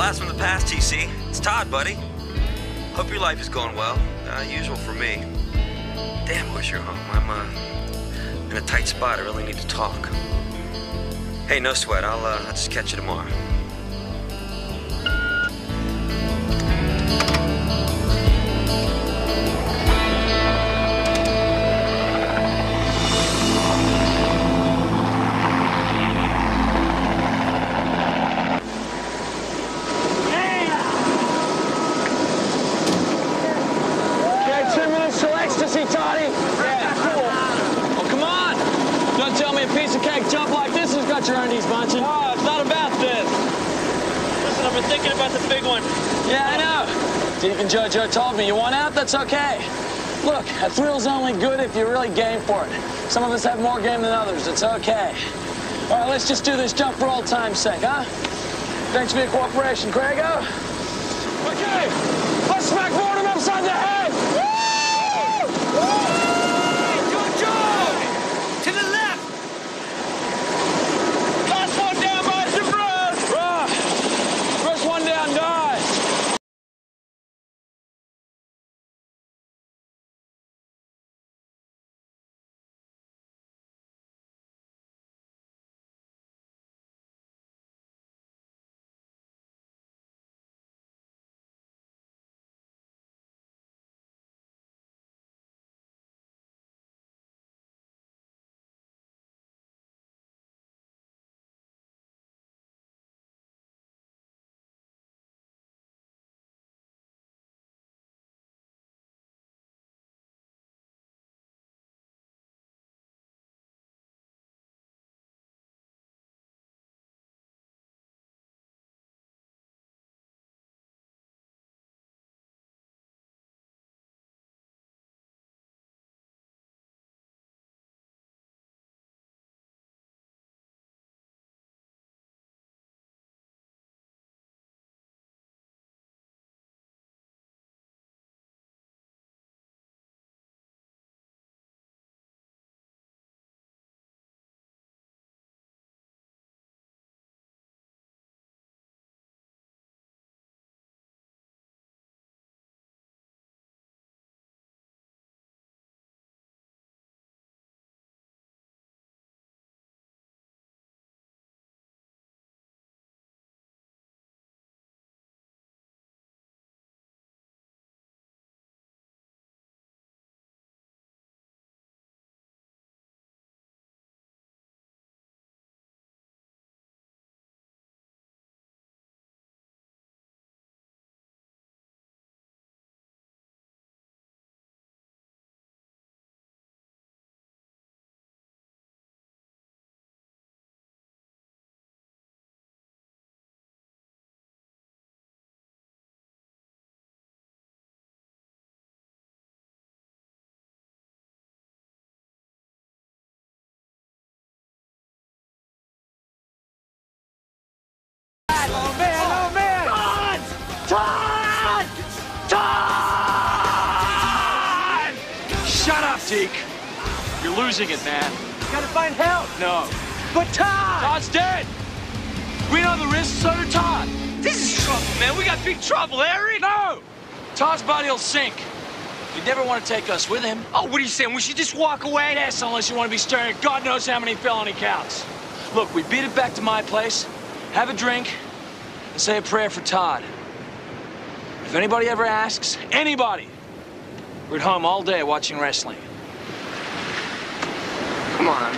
Blast from the past, TC. It's Todd, buddy. Hope your life is going well. Usual for me. Damn, where's your home? I'm in a tight spot. I really need to talk. Hey, no sweat. I'll just catch you tomorrow. Your undies bunching. Oh, it's not about this. Listen, I've been thinking about the big one. Yeah, I know. Deacon Jojo told me you want out, that's okay. Look, a thrill's only good if you're really game for it. Some of us have more game than others. It's okay. All right, let's just do this jump for old time's sake, huh? Thanks for your cooperation, Craigo. Okay, let's smack Fordham upside the head. Woo! Woo! Deke, you're losing it, man. You gotta find help. No. But Todd! Todd's dead! We know the risks, so do Todd. This is trouble, man. We got big trouble, Eric. No! Todd's body will sink. You'd never want to take us with him. Oh, what are you saying? We should just walk away? Yes, unless you want to be staring at God knows how many felony counts. Look, we beat it back to my place, have a drink, and say a prayer for Todd. If anybody ever asks, anybody, we're at home all day watching wrestling. Come on.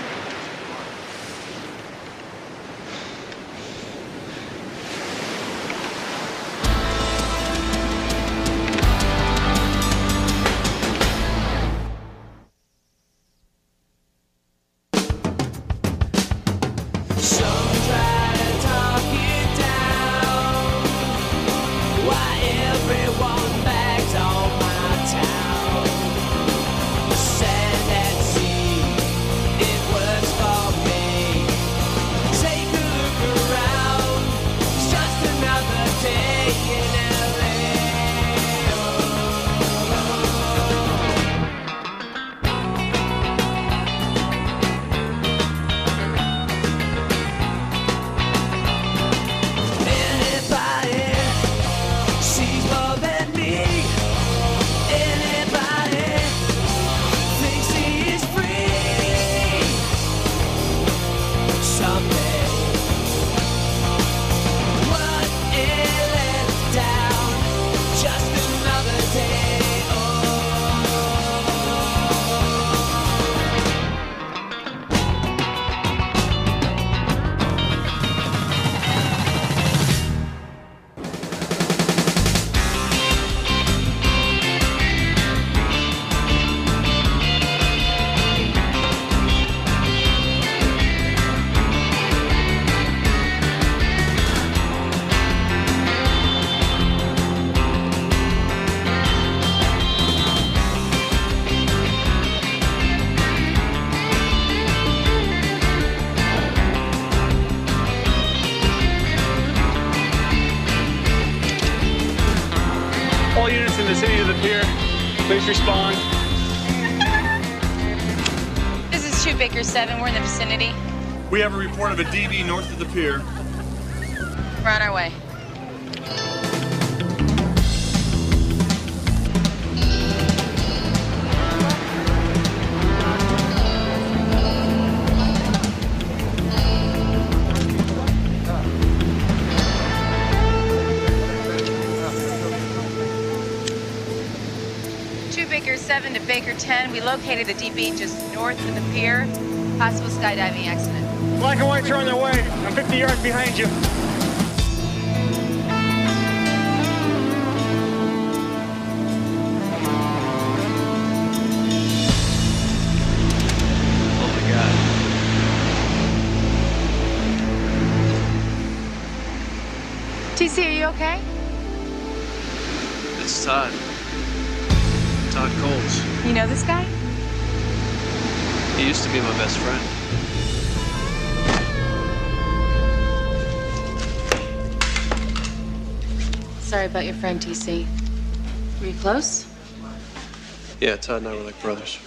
It was in the vicinity of the pier. Please respond. This is 2 Baker 7. We're in the vicinity. We have a report of a DB north of the pier. We're on our way. Baker 7 to Baker 10. We located the DB just north of the pier. Possible skydiving accident. Black and whites are on their way. I'm 50 yards behind you. Oh my God. TC, are you okay? It's Todd. Todd Coles. You know this guy? He used to be my best friend. Sorry about your friend, TC. Were you close? Yeah, Todd and I were like brothers.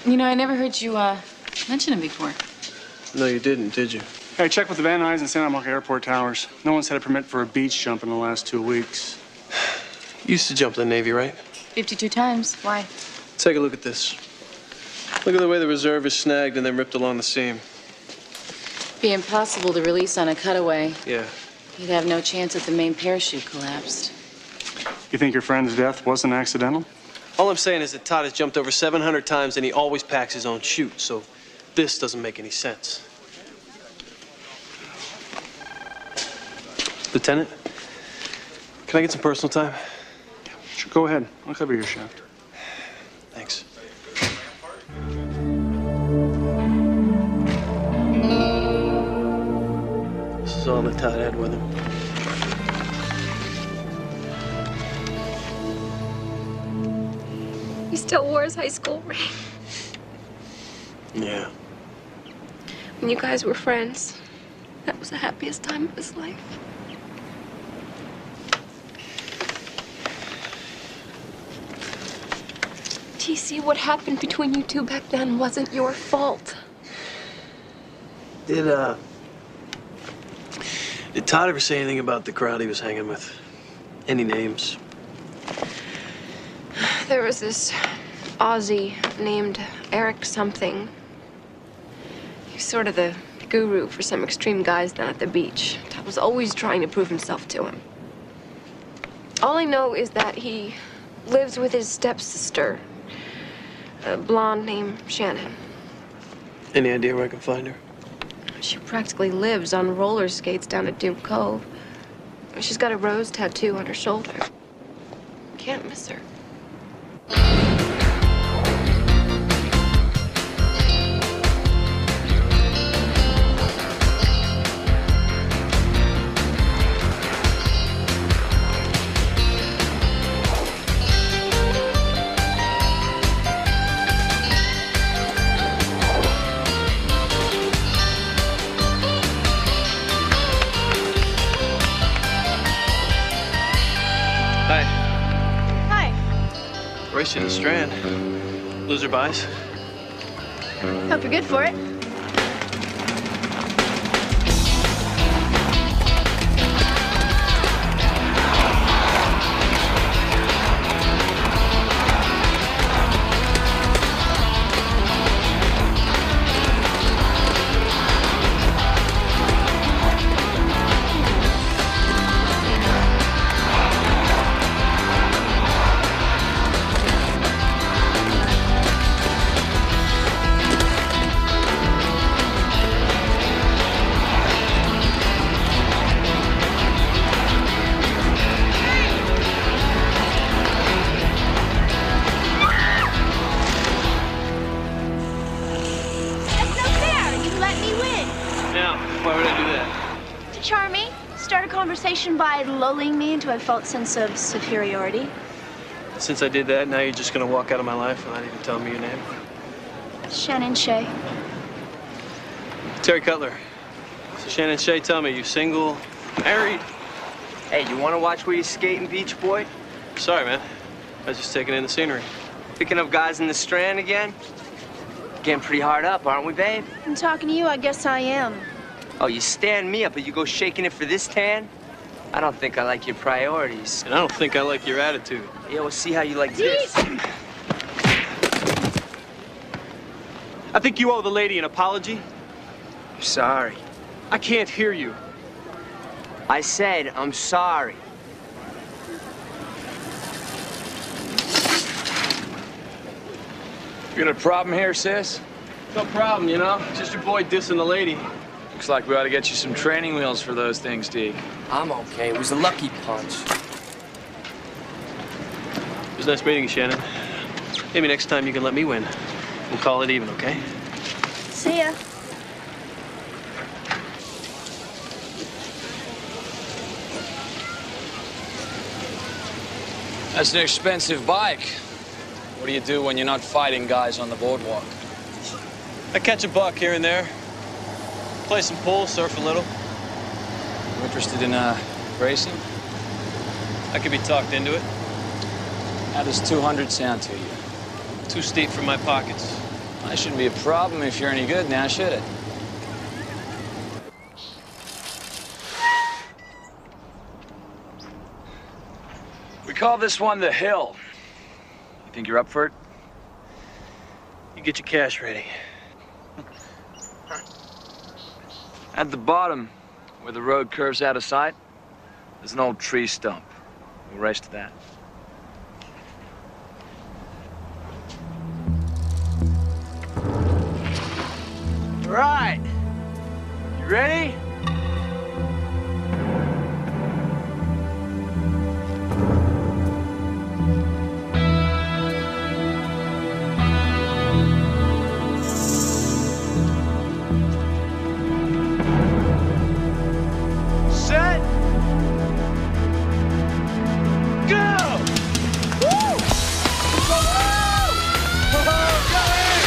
You know, I never heard you mention him before. No, you didn't, did you? Hey, check with the Van Nuys and Santa Monica Airport towers. No one's had a permit for a beach jump in the last 2 weeks. You used to jump in the Navy, right? 52 times. Why? Take a look at this. Look at the way the reserve is snagged and then ripped along the seam. Be impossible to release on a cutaway. Yeah. You'd have no chance if the main parachute collapsed. You think your friend's death wasn't accidental? All I'm saying is that Todd has jumped over 700 times and he always packs his own chute, so this doesn't make any sense. Lieutenant, can I get some personal time? Sure, go ahead. I'll cover your shift. Thanks. This is all that Todd had with him. He still wore his high school ring. Yeah. When you guys were friends, that was the happiest time of his life. TC, what happened between you two back then wasn't your fault. Did Todd ever say anything about the crowd he was hanging with? Any names? There was this Aussie named Eric something. He was sort of the guru for some extreme guys down at the beach. Todd was always trying to prove himself to him. All I know is that he lives with his stepsister, a blonde named Shannon. Any idea where I can find her? She practically lives on roller skates down at Duke Cove. She's got a rose tattoo on her shoulder. Can't miss her. Race to the Strand. Loser buys. Hope you're good for it. By lulling me into a false sense of superiority. Since I did that, now you're just gonna walk out of my life without even telling me your name? Shannon Shea. Terry Cutler. So Shannon Shea, tell me, you single, married? Hey, you want to watch where you're skating, beach boy? Sorry, man. I was just taking in the scenery. Picking up guys in the Strand again? Getting pretty hard up, aren't we, babe? I'm talking to you, I guess I am. Oh, you stand me up, but you go shaking it for this tan? I don't think I like your priorities. And I don't think I like your attitude. Yeah, we'll see how you like this. I think you owe the lady an apology. I'm sorry. I can't hear you. I said I'm sorry. You got a problem here, sis? No problem, you know? Just your boy dissing the lady. Looks like we ought to get you some training wheels for those things, Deke. I'm okay. It was a lucky punch. It was nice meeting you, Shannon. Maybe next time you can let me win. We'll call it even, okay? See ya. That's an expensive bike. What do you do when you're not fighting guys on the boardwalk? I catch a buck here and there. Play some pool, surf a little. You interested in racing? I could be talked into it. How does 200 sound to you? Too steep for my pockets. That shouldn't be a problem if you're any good now, should it? We call this one the Hill. You think you're up for it? You get your cash ready. At the bottom, where the road curves out of sight, there's an old tree stump. We'll race to that. All right. You ready? Set. Go! Woo! Go! Go in!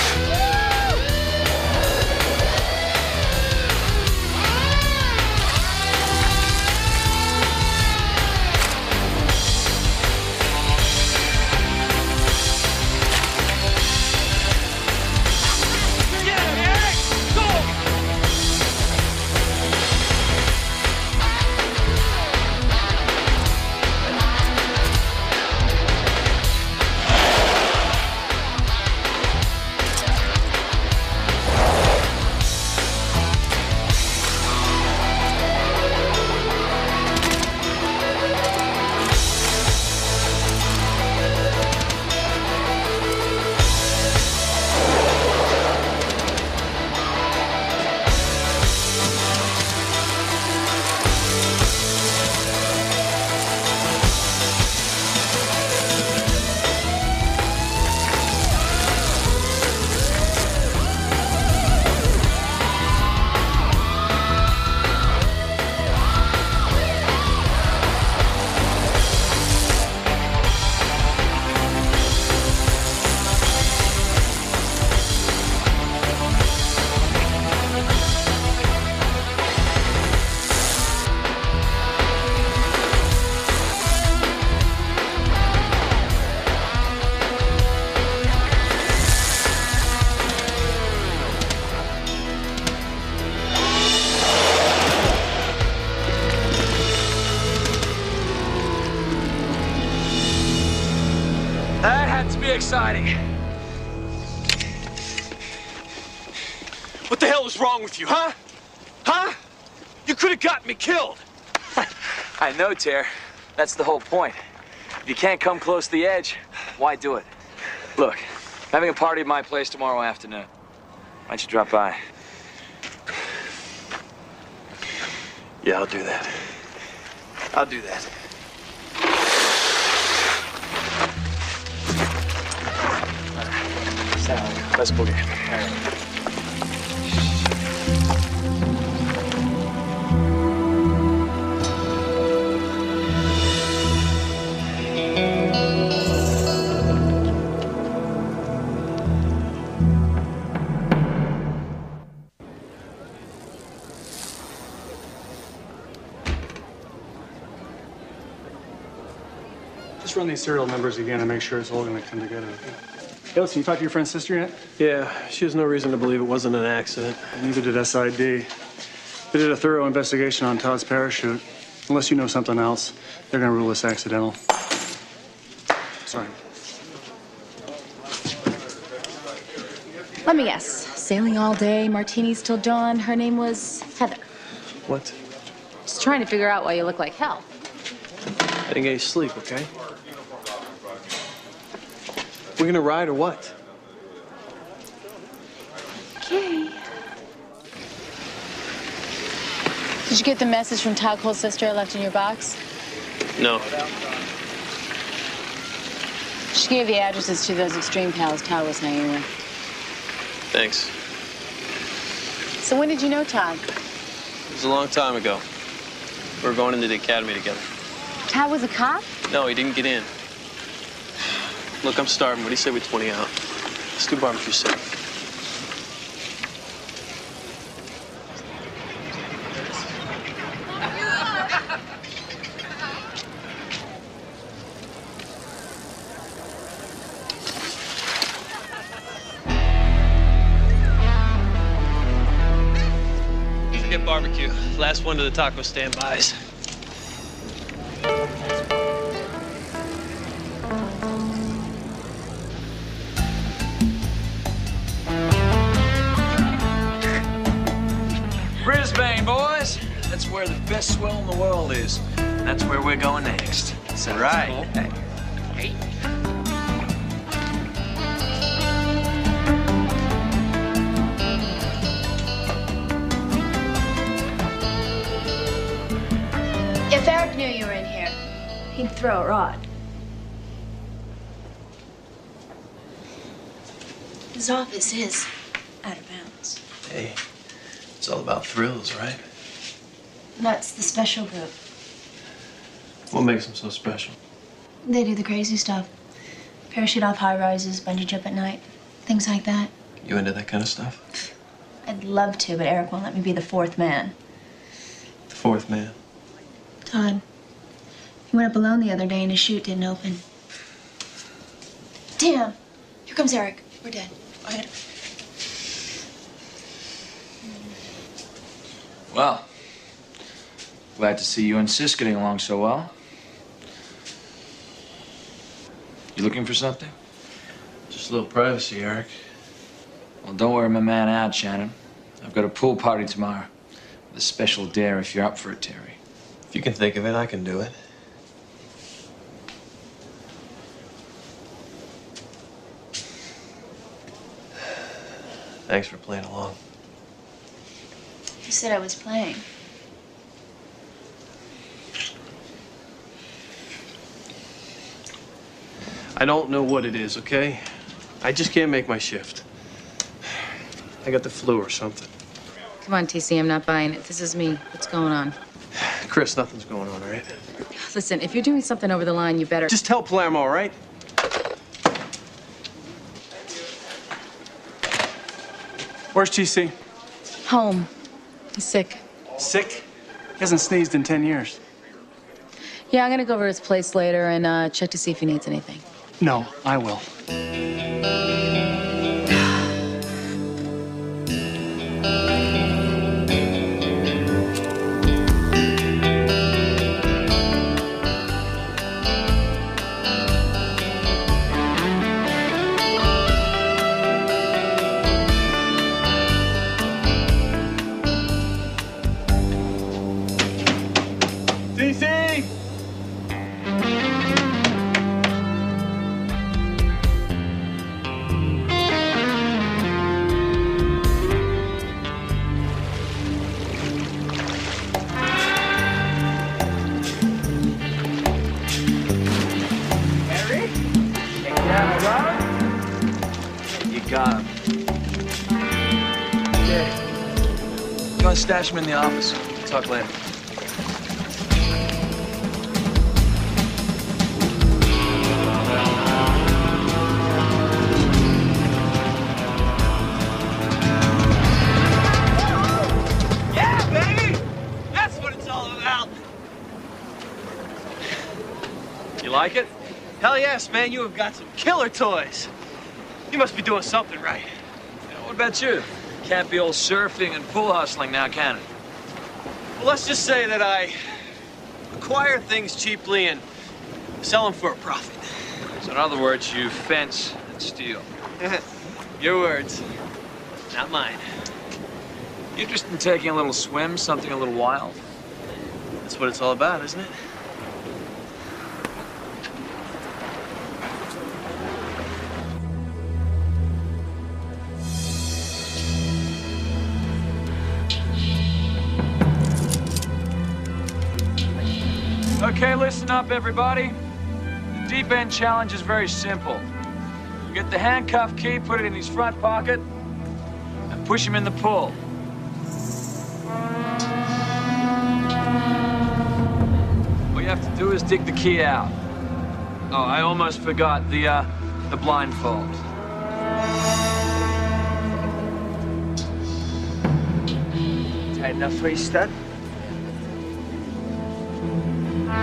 That had to be exciting. What the hell is wrong with you, huh? Huh? You could have gotten me killed. I know, Ter. That's the whole point. If you can't come close to the edge, why do it? Look, I'm having a party at my place tomorrow afternoon. Why don't you drop by? Yeah, I'll do that. I'll do that. Let's boogie. All right. Let's run these serial numbers again and make sure it's all going to come together. Hey, listen, you talked to your friend's sister yet? Yeah, she has no reason to believe it wasn't an accident. Neither did SID. They did a thorough investigation on Todd's parachute. Unless you know something else, they're going to rule this accidental. Sorry. Let me guess. Sailing all day, martinis till dawn. Her name was Heather. What? Just trying to figure out why you look like hell. I didn't get any sleep, okay? We're gonna ride or what? Okay. Did you get the message from Todd Cole's sister I left in your box? No. She gave the addresses to those extreme pals Todd was hanging with. Thanks. So when did you know Todd? It was a long time ago. We were going into the academy together. Todd was a cop? No, he didn't get in. Look, I'm starving. What do you say we 20 out? Let's do barbecue soup. Forget barbecue. Last one to the taco stand buys. Brisbane, boys. That's where the best swell in the world is. That's where we're going next. Is that right? Cool. Hey. If Eric knew you were in here, he'd throw a rod. His office is out of bounds. Hey, it's all about thrills, right? That's the special group. What makes them so special? They do the crazy stuff. Parachute off high rises, bungee jump at night, things like that. You into that kind of stuff? I'd love to, but Eric won't let me be the fourth man. The fourth man. Todd, he went up alone the other day and his chute didn't open. Damn! Here comes Eric. We're dead. Go ahead. Well, glad to see you and Sis getting along so well. You looking for something? Just a little privacy, Eric. Well, don't wear my man out, Shannon. I've got a pool party tomorrow with a special dare if you're up for it, Terry. If you can think of it, I can do it. Thanks for playing along. You said I was playing. I don't know what it is, okay? I just can't make my shift. I got the flu or something. Come on, TC, I'm not buying it. This is me. What's going on? Chris, nothing's going on, all right? Listen, if you're doing something over the line, you better... Just tell Palermo, all right? Where's TC? Home. He's sick. Sick? He hasn't sneezed in 10 years. Yeah, I'm gonna go over to his place later and check to see if he needs anything. No, I will. TC! You got him. Yeah. You want to stash him in the office? Talk later. Yeah, baby! That's what it's all about. You like it? Hell yes, man. You have got some killer toys. You must be doing something right. Yeah, what about you? Can't be all surfing and pool hustling now, can it? Well, let's just say that I acquire things cheaply and sell them for a profit. So in other words, you fence and steal. Your words, not mine. You interested in taking a little swim, something a little wild? That's what it's all about, isn't it? Okay, listen up, everybody. The deep end challenge is very simple. You get the handcuff key, put it in his front pocket, and push him in the pool. All you have to do is dig the key out. Oh, I almost forgot the blindfold. Tight enough for you, stud?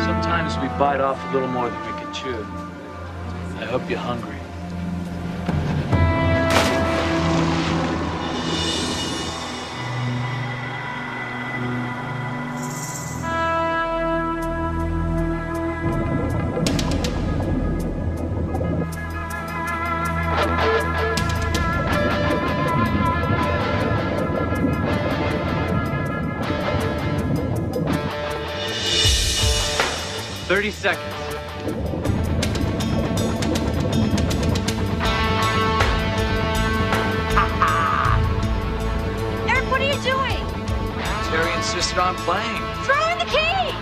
Sometimes we bite off a little more than we can chew. I hope you're hungry. Seconds. Eric, what are you doing? Terry insisted on playing. Throw in the key!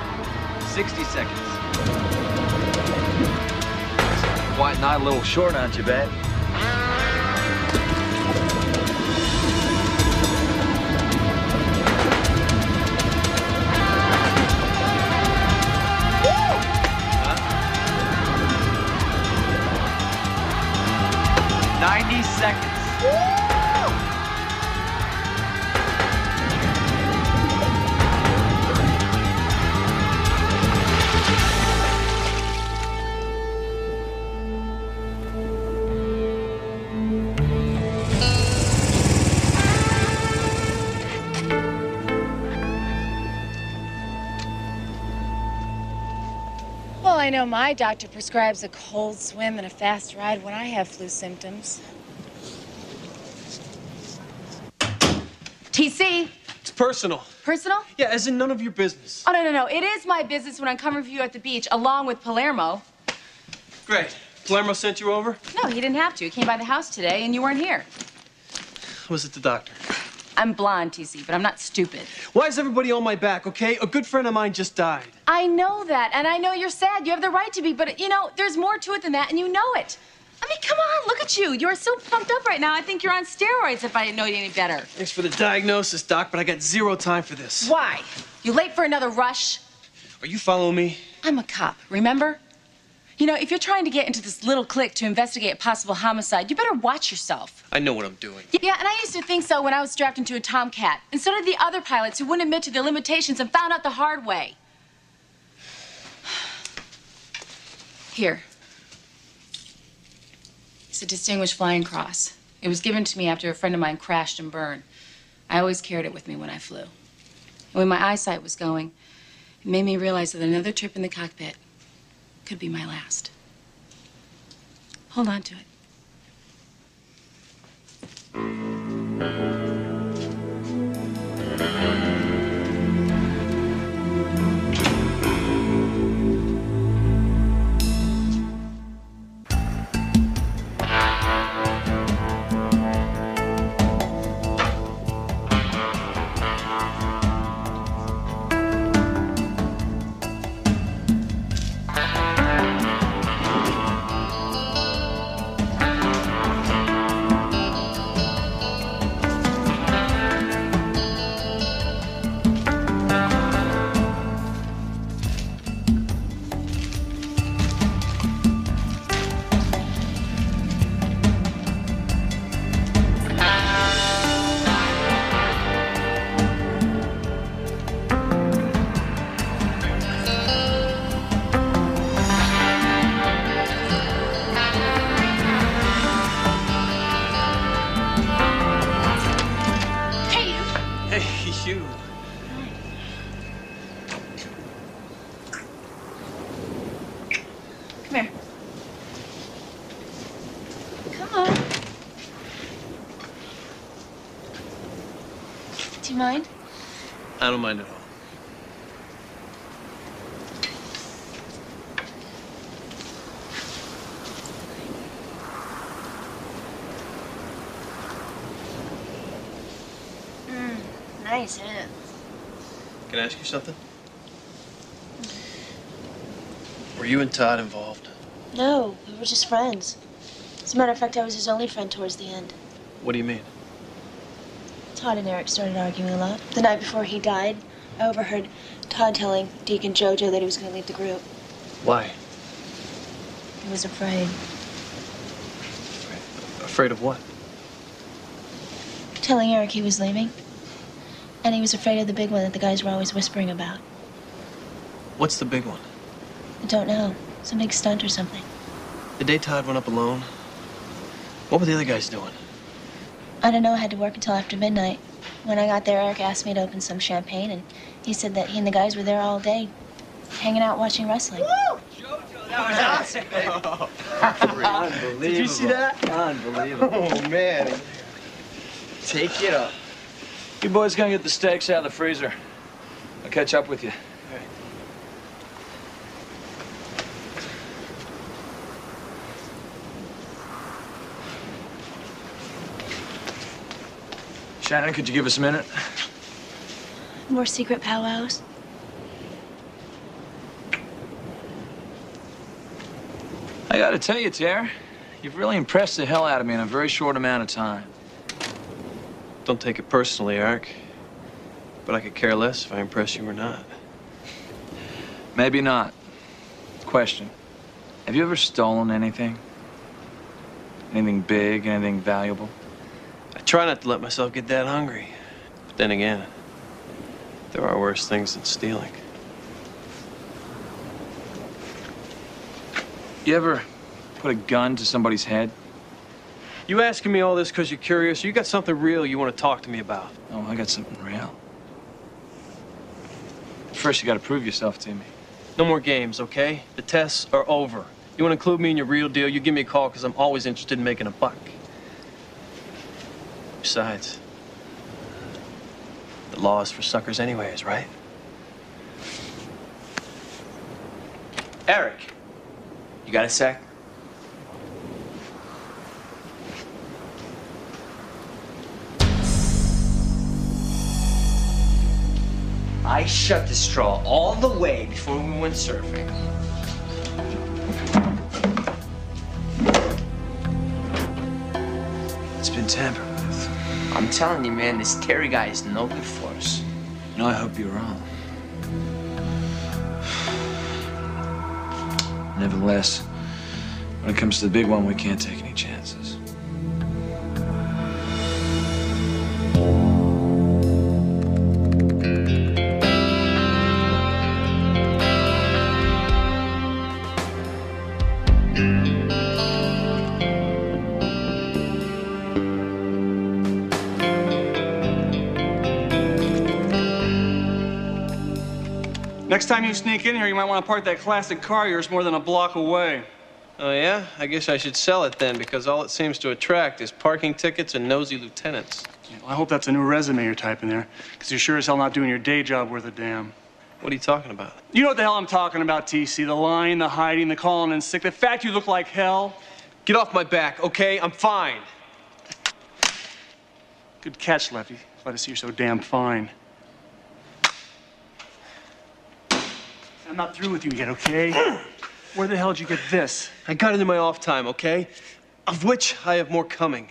60 seconds. White night, a little short, aren't you, babe? Seconds. Well, I know my doctor prescribes a cold swim and a fast ride when I have flu symptoms. TC. It's personal. Personal? Yeah, as in none of your business. Oh, no. It is my business when I come review at the beach, along with Palermo. Great. Palermo sent you over? No, he didn't have to. He came by the house today, and you weren't here. Was it the doctor? I'm blonde, TC, but I'm not stupid. Why is everybody on my back, okay? A good friend of mine just died. I know that, and I know you're sad. You have the right to be, but, you know, there's more to it than that, and you know it. I mean, come on, look at you. You're so pumped up right now. I think you're on steroids if I didn't know you any better. Thanks for the diagnosis, Doc, but I got zero time for this. Why? You late for another rush? Are you following me? I'm a cop, remember? You know, if you're trying to get into this little clique to investigate a possible homicide, you better watch yourself. I know what I'm doing. Yeah, and I used to think so when I was strapped into a Tomcat. And so did the other pilots who wouldn't admit to their limitations and found out the hard way. Here. It's a Distinguished Flying Cross. It was given to me after a friend of mine crashed and burned. I always carried it with me when I flew. And when my eyesight was going, it made me realize that another trip in the cockpit could be my last. Hold on to it. you mind? I don't mind at all. Nice, isn't it? Can I ask you something? Were you and Todd involved? No, we were just friends. As a matter of fact, I was his only friend towards the end. What do you mean? Todd and Eric started arguing a lot. The night before he died, I overheard Todd telling Deacon Jojo that he was going to leave the group. Why? He was afraid. Afraid of what? Telling Eric he was leaving. And he was afraid of the big one that the guys were always whispering about. What's the big one? I don't know. Some big stunt or something. The day Todd went up alone, what were the other guys doing? I don't know. I had to work until after midnight. When I got there, Eric asked me to open some champagne, and he said that he and the guys were there all day, hanging out watching wrestling. Woo! Jojo, that was awesome. Unbelievable. Did you see that? Unbelievable. Oh, man. Take it up. You boys gonna get the steaks out of the freezer. I'll catch up with you. Shannon, could you give us a minute? More secret powwows. I gotta tell you, Tara, you've really impressed the hell out of me in a very short amount of time. Don't take it personally, Eric. But I could care less if I impress you or not. Maybe not. Question. Have you ever stolen anything? Anything big, anything valuable? I try not to let myself get that hungry. But then again, there are worse things than stealing. You ever put a gun to somebody's head? You asking me all this because you're curious, or you got something real you want to talk to me about? Oh, I got something real. First, you gotta prove yourself to me. No more games, okay? The tests are over. You want to include me in your real deal, you give me a call because I'm always interested in making a buck. Besides, the law is for suckers anyways, right? Eric, you got a sec? I shut the straw all the way before we went surfing. It's been tampered with. I'm telling you, man, this Terry guy is no good for us. No, I hope you're wrong. Nevertheless, when it comes to the big one, we can't take any chances. Next time you sneak in here, you might want to park that classic car of yours more than a block away. Oh, yeah? I guess I should sell it then, because all it seems to attract is parking tickets and nosy lieutenants. Yeah, well, I hope that's a new resume you're typing there, because you're sure as hell not doing your day job worth a damn. What are you talking about? You know what the hell I'm talking about, TC. The lying, the hiding, the calling in sick, the fact you look like hell. Get off my back, okay? I'm fine. Good catch, Lefty. Glad to see you're so damn fine. I'm not through with you yet, okay? Where the hell did you get this? I got it in my off time, okay? Of which I have more coming.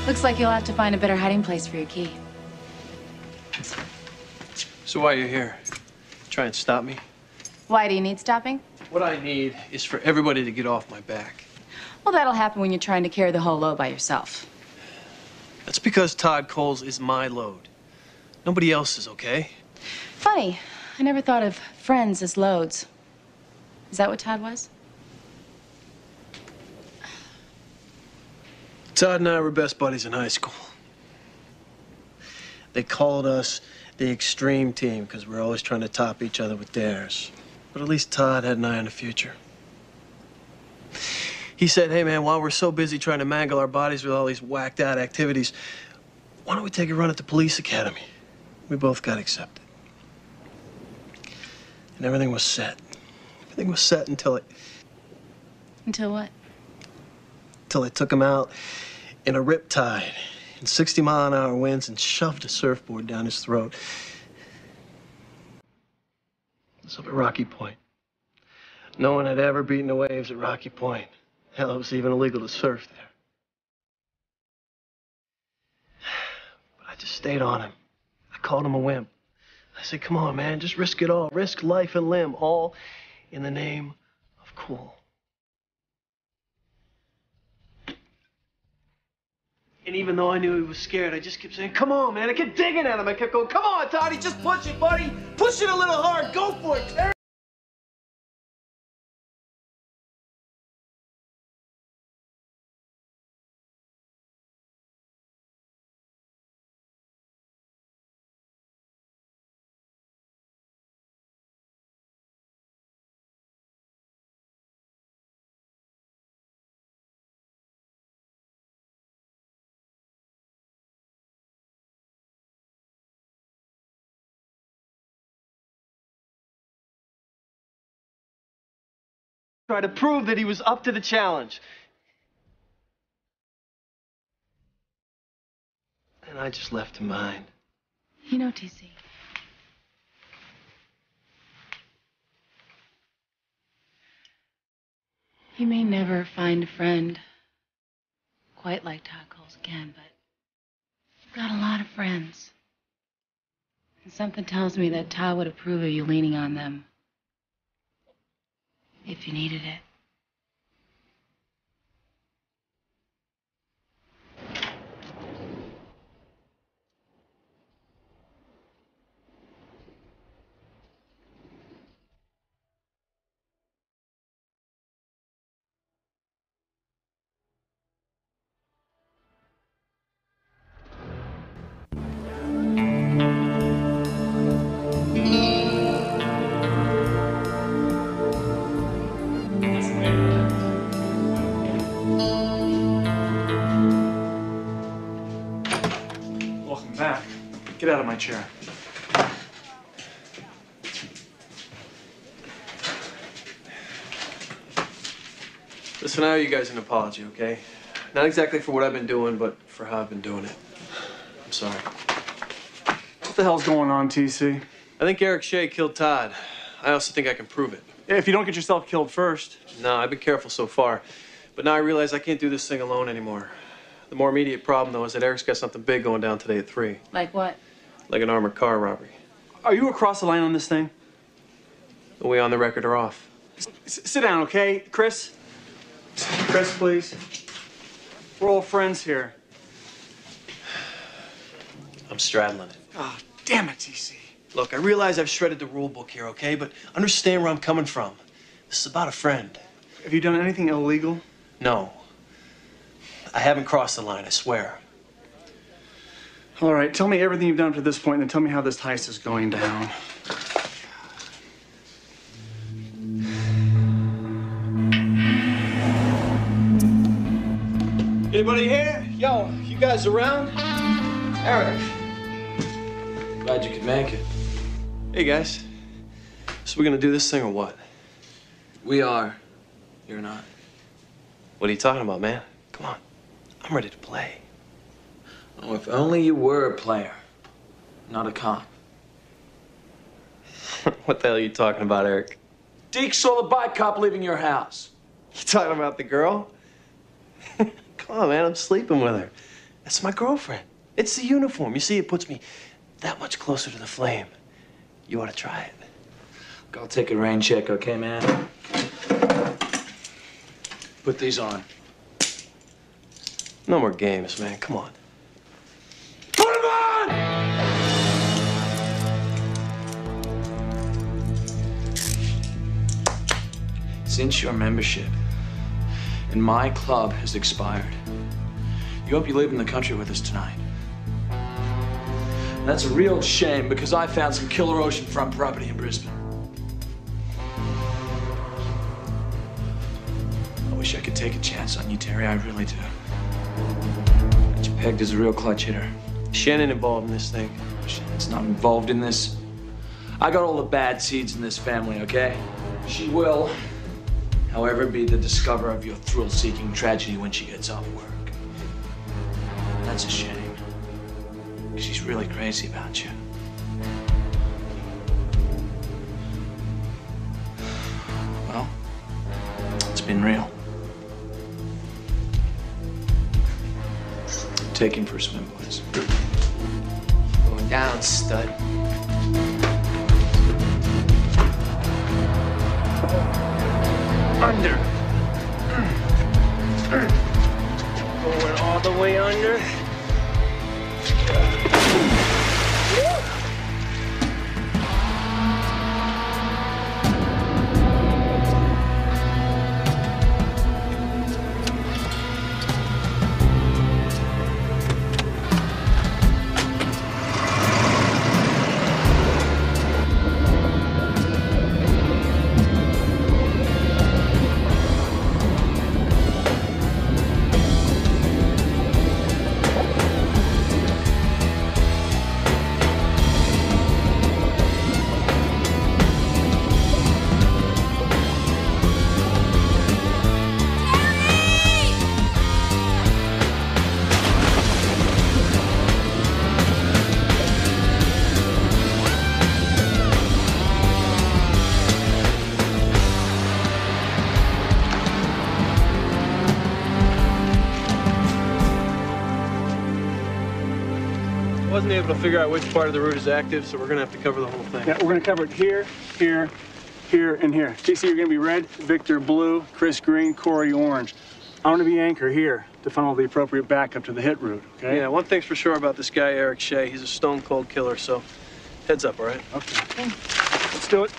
Looks like you'll have to find a better hiding place for your key. So why are you here? Try and stop me? Why, do you need stopping? What I need is for everybody to get off my back. Well, that'll happen when you're trying to carry the whole load by yourself. That's because Todd Coles is my load. Nobody else's, okay? Funny, I never thought of friends as loads. Is that what Todd was? Todd and I were best buddies in high school. They called us the extreme team because we're always trying to top each other with dares. But at least Todd had an eye on the future. He said, hey, man, while we're so busy trying to mangle our bodies with all these whacked-out activities, why don't we take a run at the police academy? We both got accepted. And everything was set. Everything was set until it... Until what? Until they took him out in a riptide in 60-mile-an-hour winds and shoved a surfboard down his throat. It's up at Rocky Point. No one had ever beaten the waves at Rocky Point. Hell, it was even illegal to surf there. But I just stayed on him. I called him a wimp. I said, come on, man, just risk it all. Risk life and limb, all in the name of cool. And even though I knew he was scared, I just kept saying, come on, man. I kept digging at him. I kept going, come on, Toddy, just push it, buddy. Push it a little hard. Go for it, Terry. Try to prove that he was up to the challenge. And I just left him behind. You know, TC, you may never find a friend quite like Todd Coles again, but you've got a lot of friends. And something tells me that Todd would approve of you leaning on them if you needed it. Welcome back. Get out of my chair. Listen, I owe you guys an apology, okay? Not exactly for what I've been doing, but for how I've been doing it. I'm sorry. What the hell's going on, TC? I think Eric Shea killed Todd. I also think I can prove it. If you don't get yourself killed first. No, I've been careful so far. But now I realize I can't do this thing alone anymore. The more immediate problem, though, is that Eric's got something big going down today at 3. Like what? Like an armored car robbery. Are you across the line on this thing? Are we on the record or off? Sit down, okay? Chris? Chris, please. We're all friends here. I'm straddling it. Oh, damn it, TC. Look, I realize I've shredded the rule book here, okay? But understand where I'm coming from. This is about a friend. Have you done anything illegal? No. I haven't crossed the line, I swear. All right, tell me everything you've done up to this point, and then tell me how this heist is going down. Anybody here? Yo, you guys around? Eric. Glad you could make it. Hey, guys. So we're gonna do this thing or what? We are. You're not. What are you talking about, man? Come on. I'm ready to play. Oh, if only you were a player, not a cop. What the hell are you talking about, Eric? Deke saw the bike cop leaving your house. You talking about the girl? Come on, man, I'm sleeping with her. That's my girlfriend. It's the uniform. You see, it puts me that much closer to the flame. You ought to try it. I'll take a rain check, okay, man? Put these on. No more games, man. Come on. Put them on! Since your membership in my club has expired, you hope you live in the country with us tonight. That's a real shame because I found some killer oceanfront property in Brisbane. I wish I could take a chance on you, Terry. I really do. But you pegged as a real clutch hitter. Shannon involved in this thing. Shannon's not involved in this. I got all the bad seeds in this family, okay? She will, however, be the discoverer of your thrill-seeking tragedy when she gets off work. That's a shame. She's really crazy about you. Well, it's been real. Take him for a swim, boys. Going down, stud. Under. Going all the way under. I wasn't able to figure out which part of the route is active, so we're gonna have to cover the whole thing. Yeah, we're gonna cover it here, here, here, and here. JC, you're gonna be red, Victor blue, Chris green, Corey orange. I'm gonna be anchor here to funnel the appropriate backup to the hit route, okay? Yeah, one thing's for sure about this guy, Eric Shea. He's a stone-cold killer, so heads up, all right? Okay. Let's do it.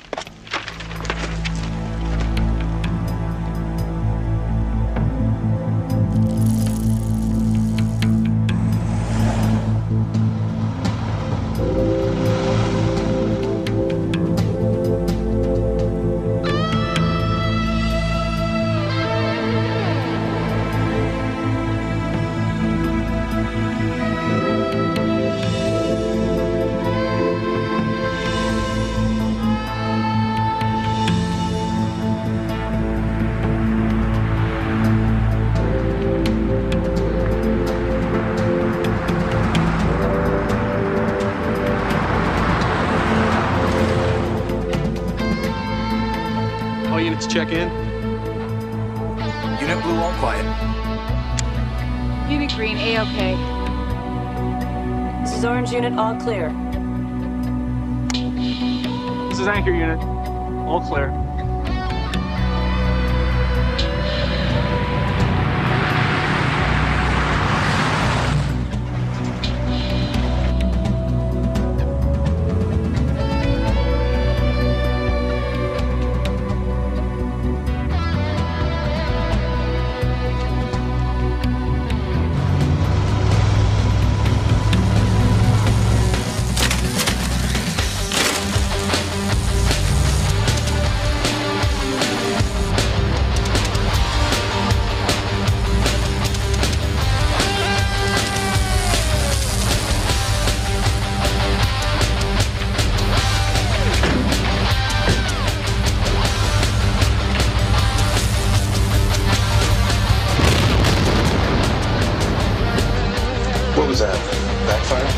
All units check in. Unit blue, all quiet. Unit green, A-OK. This is orange unit, all clear. This is anchor unit. All clear. What was that? Backfire?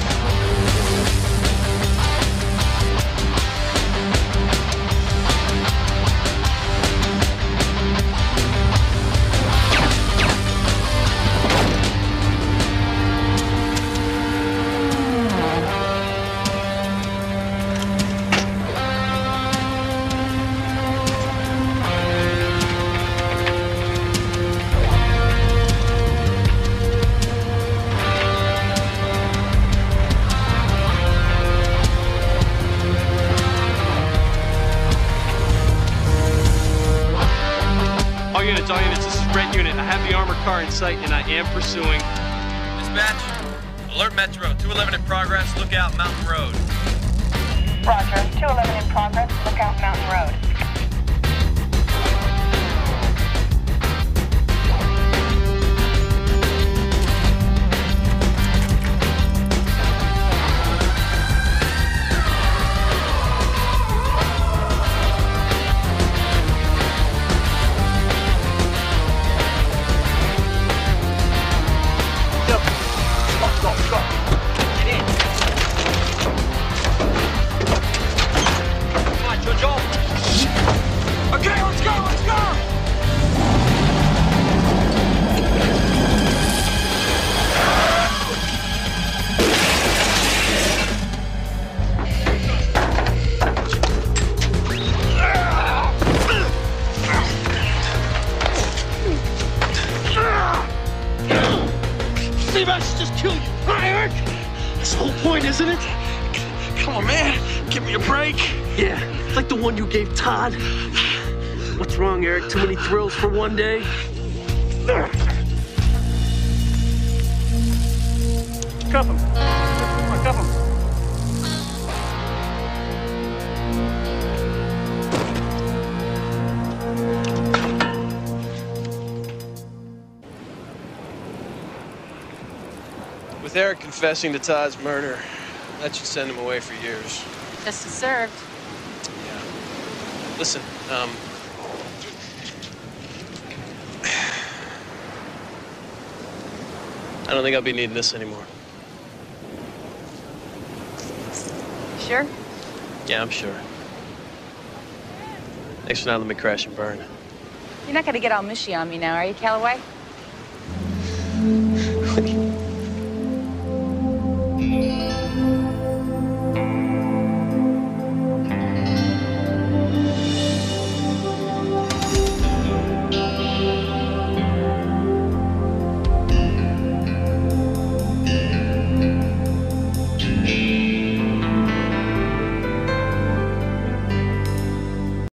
All units, this is red unit. I have the armored car in sight, and I am pursuing. Dispatch, Alert Metro, 211 in progress, lookout Mountain Road. Roger, 211 in progress, lookout Mountain Road. Maybe I should just kill you. Hi, Eric. That's the whole point, isn't it? Come on, man. Give me a break. Yeah, like the one you gave Todd. What's wrong, Eric? Too many thrills for one day? Cuff him. Come on, cuff him. With Eric confessing to Todd's murder, that should send him away for years. Just deserved. Yeah. Listen, I don't think I'll be needing this anymore. Sure? Yeah, I'm sure. Thanks for not letting me crash and burn. You're not gonna get all mushy on me now, are you, Calloway?